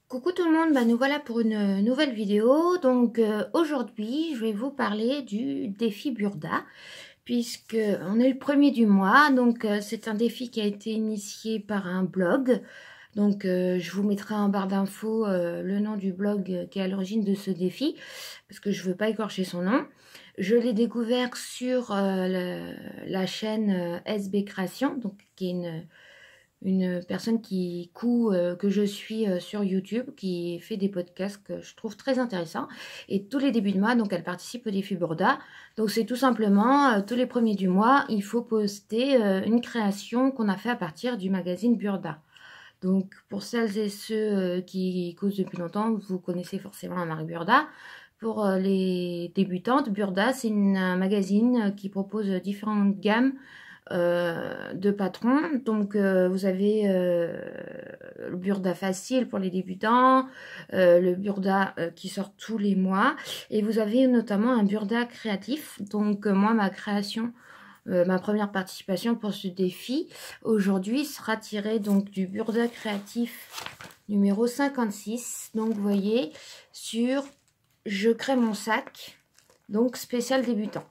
Coucou tout le monde, nous voilà pour une nouvelle vidéo. Donc aujourd'hui, je vais vous parler du défi Burda, puisque on est le premier du mois. Donc c'est un défi qui a été initié par un blog. Donc je vous mettrai en barre d'infos le nom du blog qui est à l'origine de ce défi, parce que je veux pas écorcher son nom. Je l'ai découvert sur la chaîne SB Création, donc qui est une personne qui que je suis sur YouTube, qui fait des podcasts que je trouve très intéressants. Et tous les débuts de mois, donc elle participe au défi Burda. Donc c'est tout simplement, tous les premiers du mois, il faut poster une création qu'on a fait à partir du magazine Burda. Donc pour celles et ceux qui causent depuis longtemps, vous connaissez forcément la marque Burda. Pour les débutantes, Burda, c'est un magazine qui propose différentes gammes de patrons. Donc vous avez le Burda facile pour les débutants, le Burda qui sort tous les mois, et vous avez notamment un Burda créatif. Donc moi, ma création, ma première participation pour ce défi aujourd'hui sera tirée donc du Burda créatif numéro 56. Donc vous voyez sur Je crée mon sac, donc spécial débutant.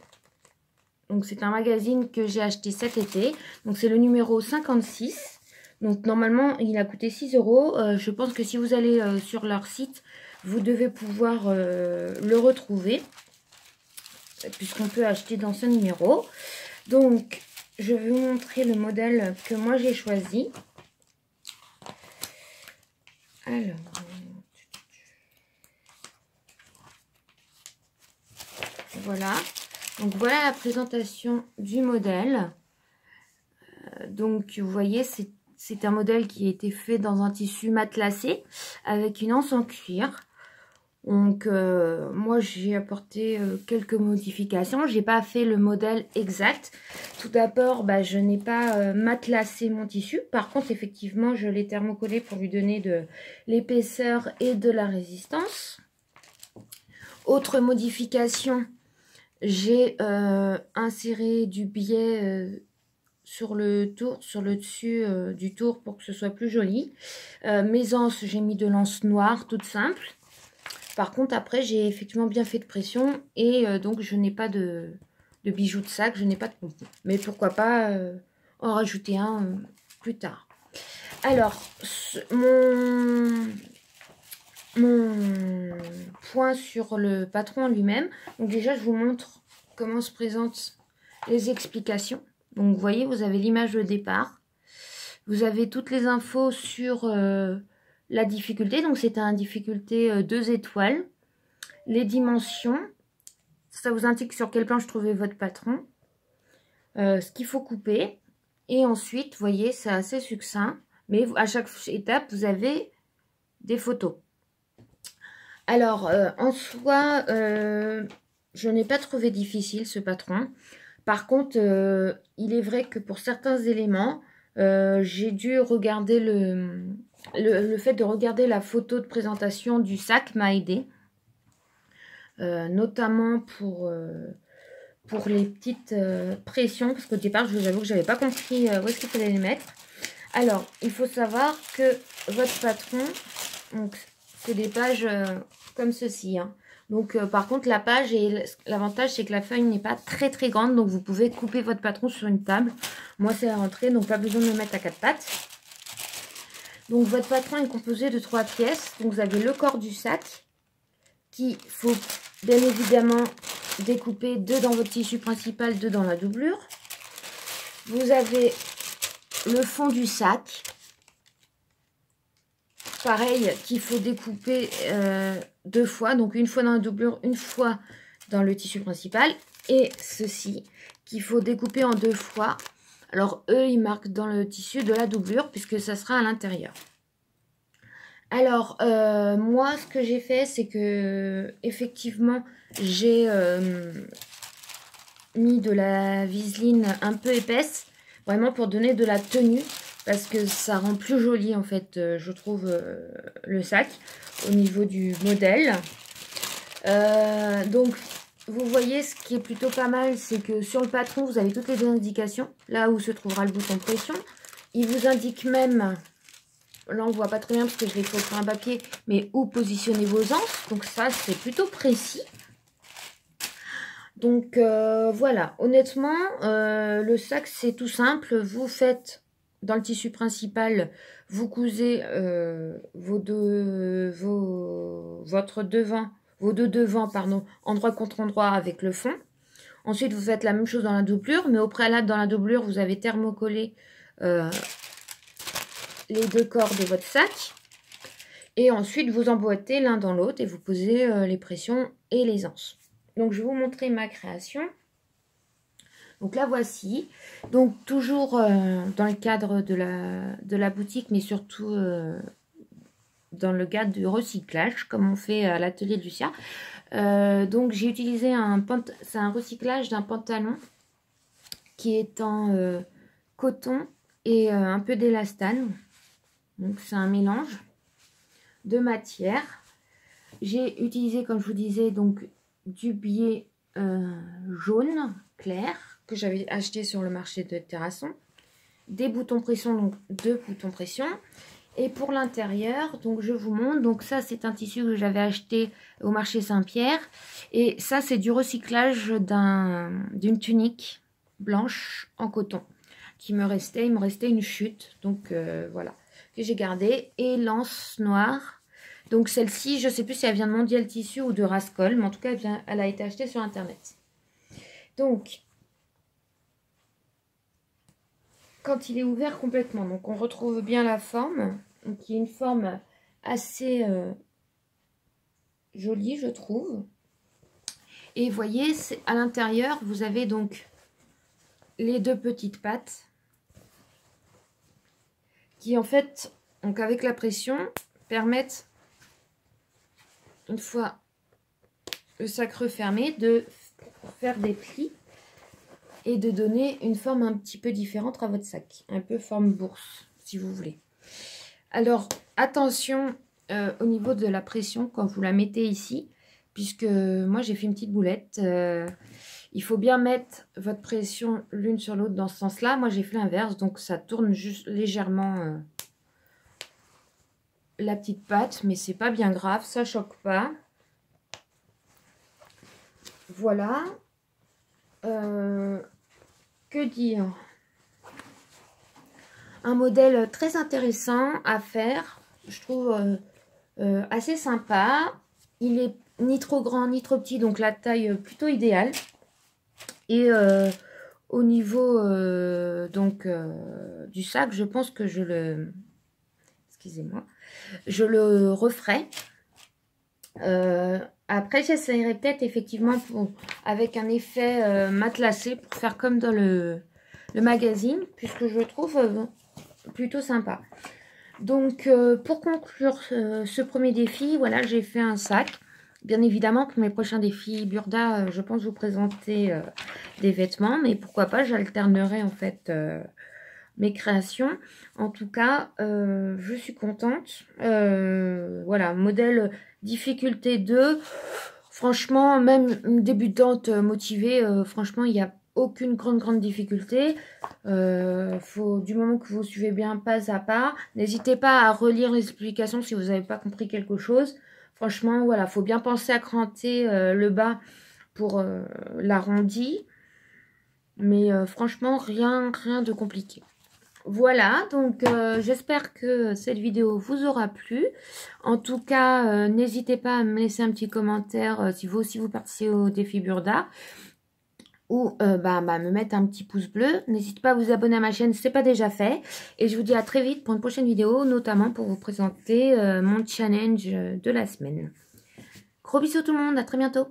Donc c'est un magazine que j'ai acheté cet été. Donc c'est le numéro 56. Donc normalement il a coûté 6 €. Je pense que si vous allez sur leur site, vous devez pouvoir le retrouver, puisqu'on peut acheter dans ce numéro. Donc je vais vous montrer le modèle que moi j'ai choisi. Alors, voilà. Donc voilà la présentation du modèle. Donc vous voyez, c'est un modèle qui a été fait dans un tissu matelassé avec une anse en cuir. Donc moi j'ai apporté quelques modifications. J'ai pas fait le modèle exact. Tout d'abord, je n'ai pas matelassé mon tissu. Par contre, effectivement, je l'ai thermocollé pour lui donner de l'épaisseur et de la résistance. Autre modification, j'ai inséré du biais sur le dessus du tour pour que ce soit plus joli. Mes anses, j'ai mis de l'anse noire toute simple. Par contre, après, j'ai effectivement bien fait de pression et donc je n'ai pas de bijoux de sac, je n'ai pas de pompon. Mais pourquoi pas en rajouter un plus tard. Alors, mon point sur le patron lui-même. Donc déjà, je vous montre comment se présentent les explications. Donc vous voyez, vous avez l'image de départ. Vous avez toutes les infos sur la difficulté. Donc c'est un difficulté 2 étoiles. Les dimensions. Ça vous indique sur quelle planche trouver votre patron. Ce qu'il faut couper. Et ensuite, vous voyez, c'est assez succinct. Mais à chaque étape, vous avez des photos. Alors, en soi, je n'ai pas trouvé difficile ce patron. Par contre, il est vrai que pour certains éléments, j'ai dû regarder le fait de regarder la photo de présentation du sac m'a aidé. Notamment pour les petites pressions, parce qu'au départ, je vous avoue que je n'avais pas compris où est-ce qu'il fallait les mettre. Alors, il faut savoir que votre patron, donc c'est des pages comme ceci. Hein. Donc, par contre, la page, l'avantage, c'est que la feuille n'est pas très très grande. Donc, vous pouvez couper votre patron sur une table. Moi, c'est la rentrée, donc pas besoin de le mettre à 4 pattes. Donc, votre patron est composé de 3 pièces. Donc, vous avez le corps du sac, qu'il faut bien évidemment découper 2 dans votre tissu principal, 2 dans la doublure. Vous avez le fond du sac. Pareil, qu'il faut découper 2 fois, donc une fois dans la doublure, une fois dans le tissu principal. Et ceci, qu'il faut découper en 2 fois. Alors, eux, ils marquent dans le tissu de la doublure, puisque ça sera à l'intérieur. Alors, moi, ce que j'ai fait, c'est que, effectivement, j'ai mis de la viseline un peu épaisse, vraiment pour donner de la tenue. Parce que ça rend plus joli en fait, je trouve, le sac au niveau du modèle. Donc, vous voyez, ce qui est plutôt pas mal, c'est que sur le patron, vous avez toutes les indications. Là où se trouvera le bouton pression. Il vous indique même là on voit pas très bien parce que je l'ai fait sur un papier, mais où positionner vos anses. Donc ça, c'est plutôt précis. Donc voilà, honnêtement, le sac, c'est tout simple. Vous faites dans le tissu principal, vous cousez vos deux devants, pardon, endroit contre endroit avec le fond. Ensuite, vous faites la même chose dans la doublure, mais au préalable, dans la doublure, vous avez thermocollé les deux corps de votre sac. Et ensuite, vous emboîtez l'un dans l'autre et vous posez les pressions et les anses. Donc, je vais vous montrer ma création. Donc, la voici. Donc, toujours dans le cadre de la boutique, mais surtout dans le cadre du recyclage, comme on fait à l'atelier de Lucia. Donc, j'ai utilisé c'est un recyclage d'un pantalon qui est en coton et un peu d'élastane. Donc, c'est un mélange de matière. J'ai utilisé, comme je vous disais, donc du biais jaune clair que j'avais acheté sur le marché de Terrasson, des boutons pression, donc 2 boutons pression. Et pour l'intérieur, donc je vous montre, donc ça c'est un tissu que j'avais acheté au marché Saint-Pierre, et ça c'est du recyclage d'une tunique blanche en coton qui me restait, il me restait une chute, donc voilà, que j'ai gardé. Et l'anse noire, donc celle-ci, je ne sais plus si elle vient de Mondial Tissu ou de Rascol, mais en tout cas elle a été achetée sur internet. Donc quand il est ouvert complètement, donc on retrouve bien la forme, qui est une forme assez jolie, je trouve. Et vous voyez, à l'intérieur, vous avez donc les deux petites pattes qui en fait, donc avec la pression, permettent, une fois le sac refermé, de faire des plis et de donner une forme un petit peu différente à votre sac. Un peu forme bourse, si vous voulez. Alors, attention au niveau de la pression quand vous la mettez ici, puisque moi j'ai fait une petite boulette. Il faut bien mettre votre pression l'une sur l'autre dans ce sens-là. Moi j'ai fait l'inverse, donc ça tourne juste légèrement la petite patte, mais c'est pas bien grave, ça choque pas. Voilà. Que dire? Un modèle très intéressant à faire, je trouve assez sympa. Il est ni trop grand ni trop petit, donc la taille plutôt idéale. Et au niveau du sac, je pense que je le... Excusez-moi. Je le referai. Après, j'essaierai peut-être effectivement avec un effet matelassé pour faire comme dans le magazine, puisque je le trouve plutôt sympa. Donc, pour conclure ce premier défi, voilà, j'ai fait un sac. Bien évidemment, pour mes prochains défis Burda, je pense vous présenter des vêtements, mais pourquoi pas, j'alternerai en fait mes créations. En tout cas, je suis contente. Voilà, modèle difficulté 2. Franchement, même une débutante motivée, franchement, il n'y a aucune grande difficulté. Du moment que vous suivez bien pas à pas, n'hésitez pas à relire les explications si vous n'avez pas compris quelque chose. Franchement, voilà, faut bien penser à cranter le bas pour l'arrondi. Mais franchement, rien de compliqué. Voilà, donc j'espère que cette vidéo vous aura plu. En tout cas, n'hésitez pas à me laisser un petit commentaire si vous aussi vous participez au défi Burda. Ou me mettre un petit pouce bleu. N'hésitez pas à vous abonner à ma chaîne si ce n'est pas déjà fait. Et je vous dis à très vite pour une prochaine vidéo, notamment pour vous présenter mon challenge de la semaine. Gros bisous tout le monde, à très bientôt.